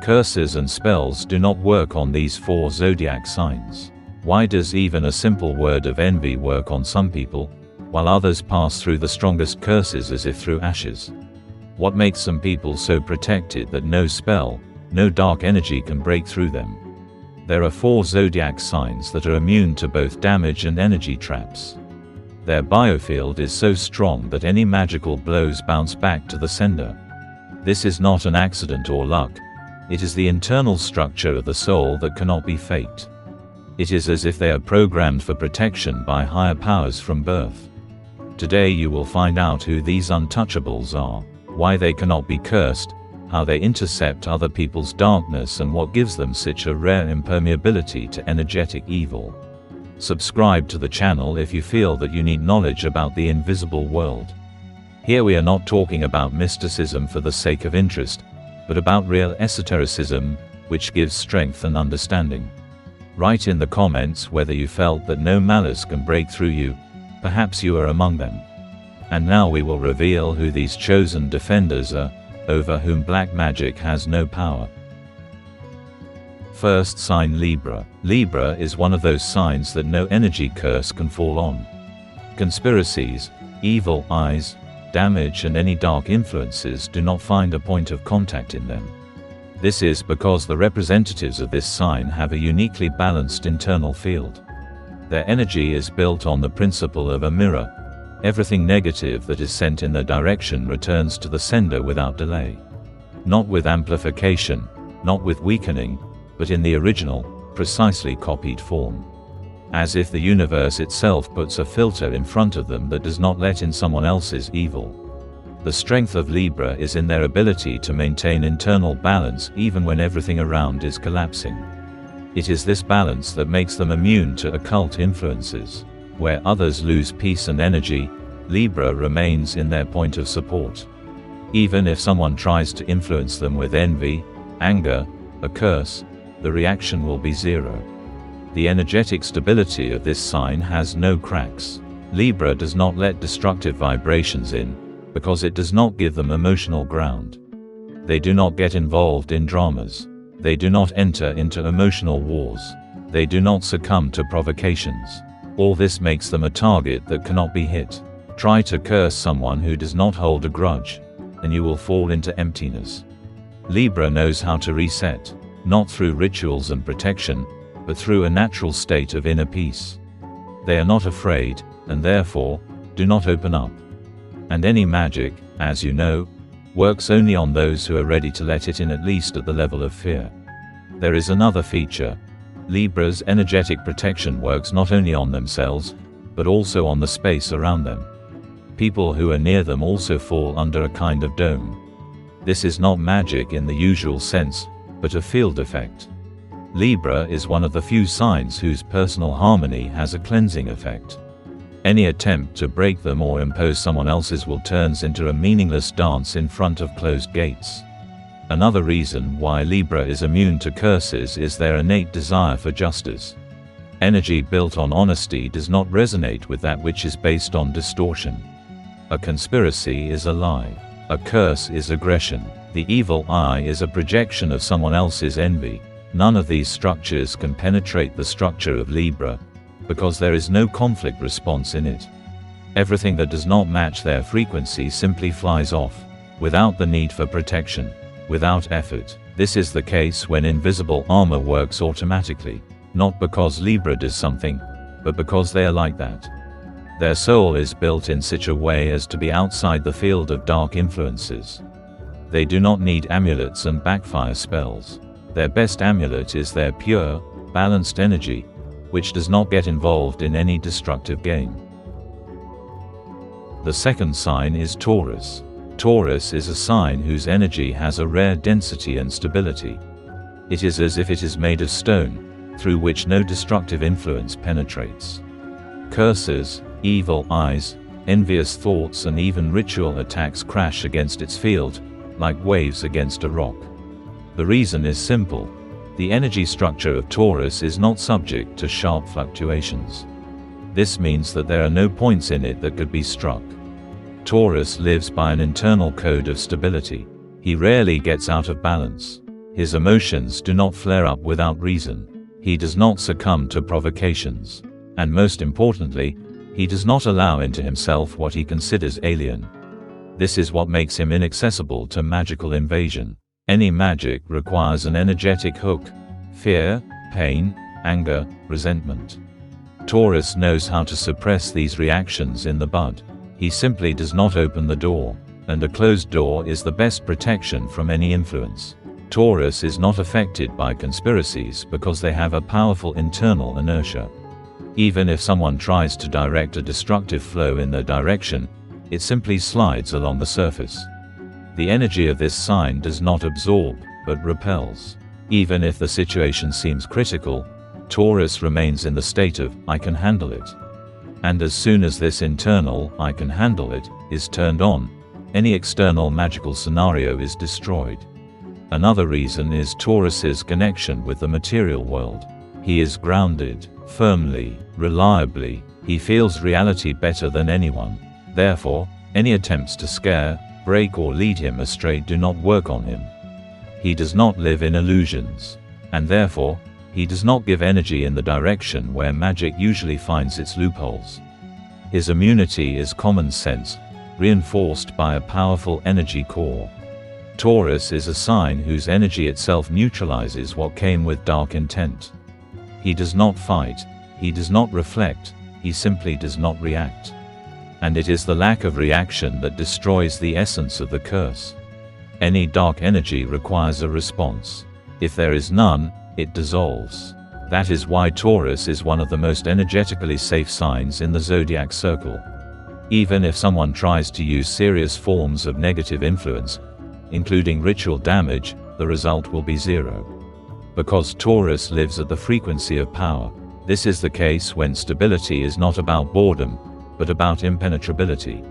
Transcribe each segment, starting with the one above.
Curses and spells do not work on these 4 zodiac signs. Why does even a simple word of envy work on some people, while others pass through the strongest curses as if through ashes? What makes some people so protected that no spell, no dark energy can break through them? There are 4 zodiac signs that are immune to both damage and energy traps. Their biofield is so strong that any magical blows bounce back to the sender. This is not an accident or luck. It is the internal structure of the soul that cannot be faked. It is as if they are programmed for protection by higher powers from birth. Today you will find out who these untouchables are, why they cannot be cursed, how they intercept other people's darkness, and what gives them such a rare impermeability to energetic evil. Subscribe to the channel if you feel that you need knowledge about the invisible world. Here we are not talking about mysticism for the sake of interest, but about real esotericism, which gives strength and understanding. Write in the comments whether you felt that no malice can break through you. Perhaps you are among them. And now we will reveal who these chosen defenders are, over whom black magic has no power. First sign, Libra. Libra is one of those signs that no energy curse can fall on. Conspiracies, evil eyes, damage and any dark influences do not find a point of contact in them. This is because the representatives of this sign have a uniquely balanced internal field. Their energy is built on the principle of a mirror. Everything negative that is sent in their direction returns to the sender without delay. Not with amplification, not with weakening, but in the original, precisely copied form. As if the universe itself puts a filter in front of them that does not let in someone else's evil. The strength of Libra is in their ability to maintain internal balance even when everything around is collapsing. It is this balance that makes them immune to occult influences. Where others lose peace and energy, Libra remains in their point of support. Even if someone tries to influence them with envy, anger, a curse, the reaction will be zero. The energetic stability of this sign has no cracks. Libra does not let destructive vibrations in, because it does not give them emotional ground. They do not get involved in dramas. They do not enter into emotional wars. They do not succumb to provocations. All this makes them a target that cannot be hit. Try to curse someone who does not hold a grudge, and you will fall into emptiness. Libra knows how to reset, not through rituals and protection, but through a natural state of inner peace. They are not afraid, and therefore, do not open up. And any magic, as you know, works only on those who are ready to let it in, at least at the level of fear. There is another feature. Libra's energetic protection works not only on themselves, but also on the space around them. People who are near them also fall under a kind of dome. This is not magic in the usual sense, but a field effect. Libra is one of the few signs whose personal harmony has a cleansing effect. Any attempt to break them or impose someone else's will turns into a meaningless dance in front of closed gates. Another reason why Libra is immune to curses is their innate desire for justice. Energy built on honesty does not resonate with that which is based on distortion. A conspiracy is a lie. A curse is aggression. The evil eye is a projection of someone else's envy. None of these structures can penetrate the structure of Libra, because there is no conflict response in it. Everything that does not match their frequency simply flies off, without the need for protection, without effort. This is the case when invisible armor works automatically, not because Libra does something, but because they are like that. Their soul is built in such a way as to be outside the field of dark influences. They do not need amulets and backfire spells. Their best amulet is their pure, balanced energy, which does not get involved in any destructive game. The second sign is Taurus. Taurus is a sign whose energy has a rare density and stability. It is as if it is made of stone, through which no destructive influence penetrates. Curses, evil eyes, envious thoughts and even ritual attacks crash against its field, like waves against a rock. The reason is simple. The energy structure of Taurus is not subject to sharp fluctuations. This means that there are no points in it that could be struck. Taurus lives by an internal code of stability. He rarely gets out of balance. His emotions do not flare up without reason. He does not succumb to provocations. And most importantly, he does not allow into himself what he considers alien. This is what makes him inaccessible to magical invasion. Any magic requires an energetic hook: fear, pain, anger, resentment. Taurus knows how to suppress these reactions in the bud. He simply does not open the door, and a closed door is the best protection from any influence. Taurus is not affected by conspiracies because they have a powerful internal inertia. Even if someone tries to direct a destructive flow in their direction, it simply slides along the surface. The energy of this sign does not absorb, but repels. Even if the situation seems critical, Taurus remains in the state of, "I can handle it." And as soon as this internal, "I can handle it," is turned on, any external magical scenario is destroyed. Another reason is Taurus's connection with the material world. He is grounded, firmly, reliably. He feels reality better than anyone. Therefore, any attempts to scare, break or lead him astray do not work on him. He does not live in illusions. And therefore, he does not give energy in the direction where magic usually finds its loopholes. His immunity is common sense, reinforced by a powerful energy core. Taurus is a sign whose energy itself neutralizes what came with dark intent. He does not fight, he does not reflect, he simply does not react. And it is the lack of reaction that destroys the essence of the curse. Any dark energy requires a response. If there is none, it dissolves. That is why Taurus is one of the most energetically safe signs in the zodiac circle. Even if someone tries to use serious forms of negative influence, including ritual damage, the result will be zero. Because Taurus lives at the frequency of power. This is the case when stability is not about boredom, but about impenetrability.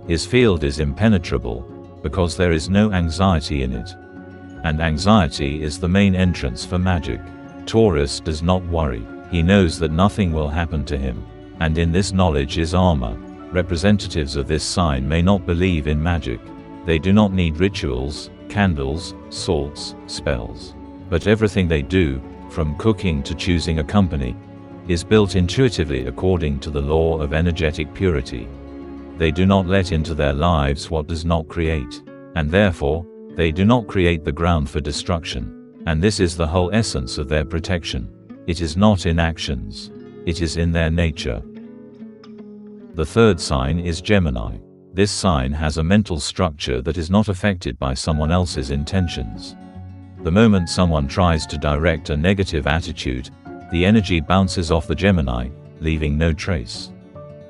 His field is impenetrable, because there is no anxiety in it. And anxiety is the main entrance for magic. Taurus does not worry. He knows that nothing will happen to him. And in this knowledge is armor. Representatives of this sign may not believe in magic. They do not need rituals, candles, salts, spells. But everything they do, from cooking to choosing a company, is built intuitively according to the law of energetic purity. They do not let into their lives what does not create. And therefore, they do not create the ground for destruction. And this is the whole essence of their protection. It is not in actions. It is in their nature. The third sign is Gemini. This sign has a mental structure that is not affected by someone else's intentions. The moment someone tries to direct a negative attitude, the energy bounces off the Gemini, leaving no trace.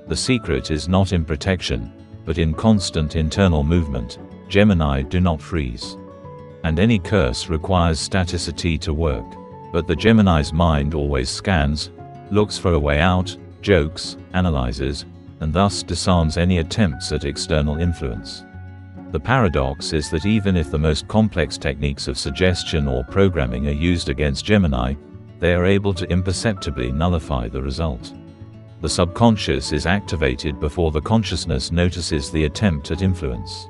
The secret is not in protection, but in constant internal movement. Gemini do not freeze. And any curse requires staticity to work. But the Gemini's mind always scans, looks for a way out, jokes, analyzes, and thus disarms any attempts at external influence. The paradox is that even if the most complex techniques of suggestion or programming are used against Gemini, they are able to imperceptibly nullify the result. The subconscious is activated before the consciousness notices the attempt at influence.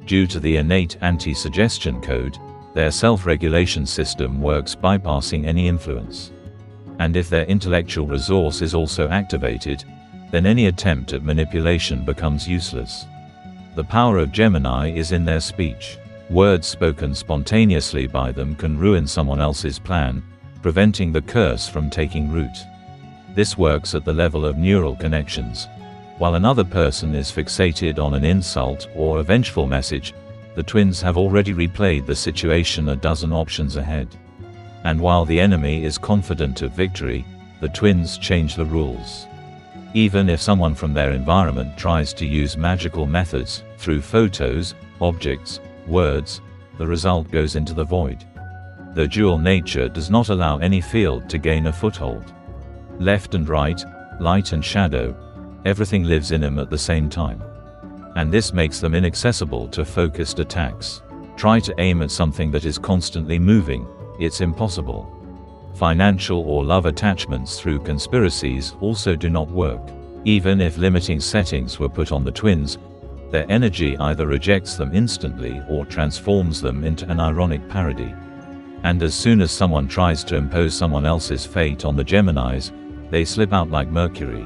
Due to the innate anti-suggestion code, their self-regulation system works bypassing any influence. And if their intellectual resource is also activated, then any attempt at manipulation becomes useless. The power of Gemini is in their speech. Words spoken spontaneously by them can ruin someone else's plan, preventing the curse from taking root. This works at the level of neural connections. While another person is fixated on an insult or a vengeful message, the twins have already replayed the situation a dozen options ahead. And while the enemy is confident of victory, the twins change the rules. Even if someone from their environment tries to use magical methods, through photos, objects, words, the result goes into the void. Their dual nature does not allow any field to gain a foothold. Left and right, light and shadow, everything lives in them at the same time. And this makes them inaccessible to focused attacks. Try to aim at something that is constantly moving, it's impossible. Financial or love attachments through conspiracies also do not work. Even if limiting settings were put on the twins, their energy either rejects them instantly or transforms them into an ironic parody. And as soon as someone tries to impose someone else's fate on the Geminis, they slip out like Mercury.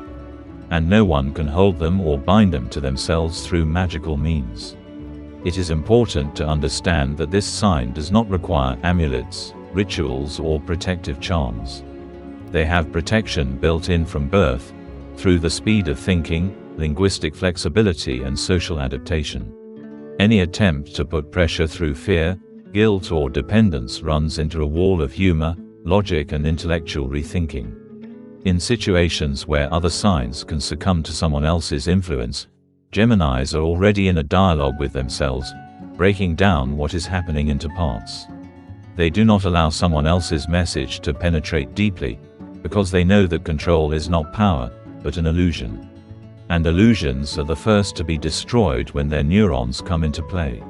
And no one can hold them or bind them to themselves through magical means. It is important to understand that this sign does not require amulets, rituals, or protective charms. They have protection built in from birth, through the speed of thinking, linguistic flexibility, and social adaptation. Any attempt to put pressure through fear, guilt, or dependence runs into a wall of humor, logic, and intellectual rethinking. In situations where other signs can succumb to someone else's influence, Geminis are already in a dialogue with themselves, breaking down what is happening into parts. They do not allow someone else's message to penetrate deeply, because they know that control is not power, but an illusion. And illusions are the first to be destroyed when their neurons come into play.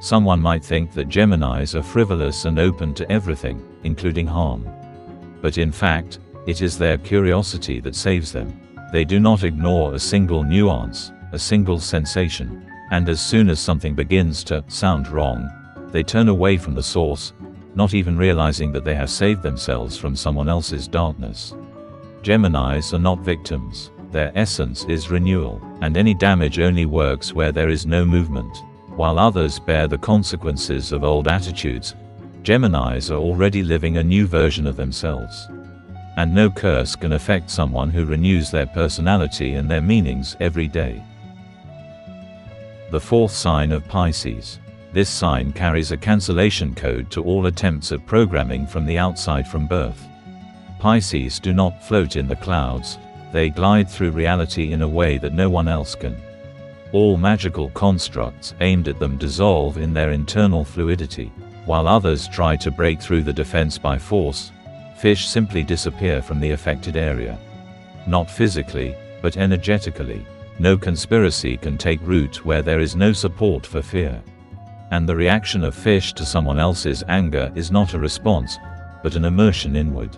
Someone might think that Geminis are frivolous and open to everything, including harm. But in fact, it is their curiosity that saves them. They do not ignore a single nuance, a single sensation. And as soon as something begins to sound wrong, they turn away from the source, not even realizing that they have saved themselves from someone else's darkness. Geminis are not victims. Their essence is renewal, and any damage only works where there is no movement. While others bear the consequences of old attitudes, Geminis are already living a new version of themselves. And no curse can affect someone who renews their personality and their meanings every day. The fourth sign of Pisces. This sign carries a cancellation code to all attempts at programming from the outside from birth. Pisces do not float in the clouds, they glide through reality in a way that no one else can. All magical constructs aimed at them dissolve in their internal fluidity. While others try to break through the defense by force, fish simply disappear from the affected area. Not physically, but energetically. No conspiracy can take root where there is no support for fear. And the reaction of fish to someone else's anger is not a response, but an immersion inward.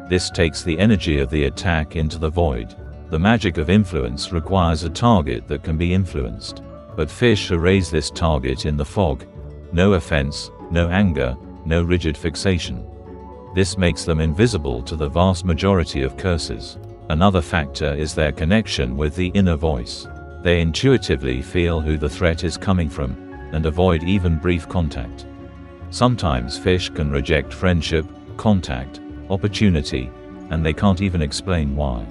This takes the energy of the attack into the void. The magic of influence requires a target that can be influenced. But fish erase this target in the fog. No offense, no anger, no rigid fixation. This makes them invisible to the vast majority of curses. Another factor is their connection with the inner voice. They intuitively feel who the threat is coming from, and avoid even brief contact. Sometimes fish can reject friendship, contact, opportunity, and they can't even explain why.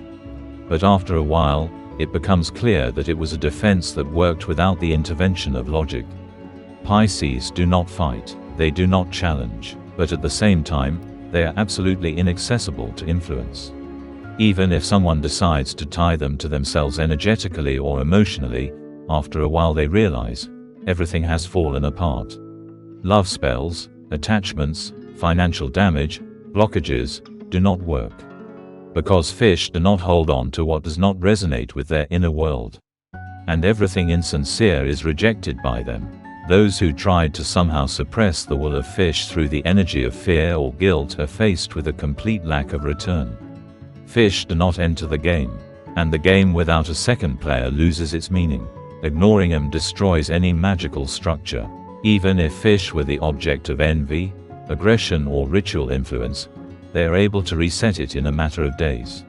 But after a while, it becomes clear that it was a defense that worked without the intervention of logic. Pisces do not fight, they do not challenge, but at the same time, they are absolutely inaccessible to influence. Even if someone decides to tie them to themselves energetically or emotionally, after a while they realize, everything has fallen apart. Love spells, attachments, financial damage, blockages, do not work. Because fish do not hold on to what does not resonate with their inner world. And everything insincere is rejected by them. Those who tried to somehow suppress the will of fish through the energy of fear or guilt are faced with a complete lack of return. Fish do not enter the game, and the game without a second player loses its meaning. Ignoring them destroys any magical structure. Even if fish were the object of envy, aggression, or ritual influence, they are able to reset it in a matter of days.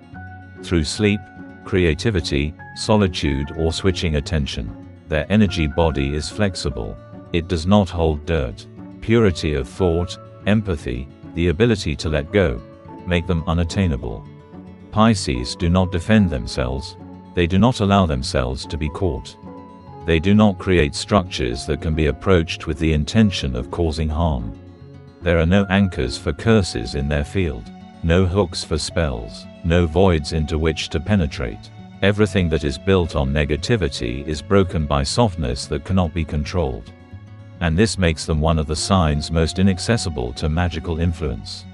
Through sleep, creativity, solitude, or switching attention. Their energy body is flexible. It does not hold dirt. Purity of thought, empathy, the ability to let go, make them unattainable. Pisces do not defend themselves. They do not allow themselves to be caught. They do not create structures that can be approached with the intention of causing harm. There are no anchors for curses in their field, no hooks for spells, no voids into which to penetrate. Everything that is built on negativity is broken by softness that cannot be controlled. And this makes them one of the signs most inaccessible to magical influence.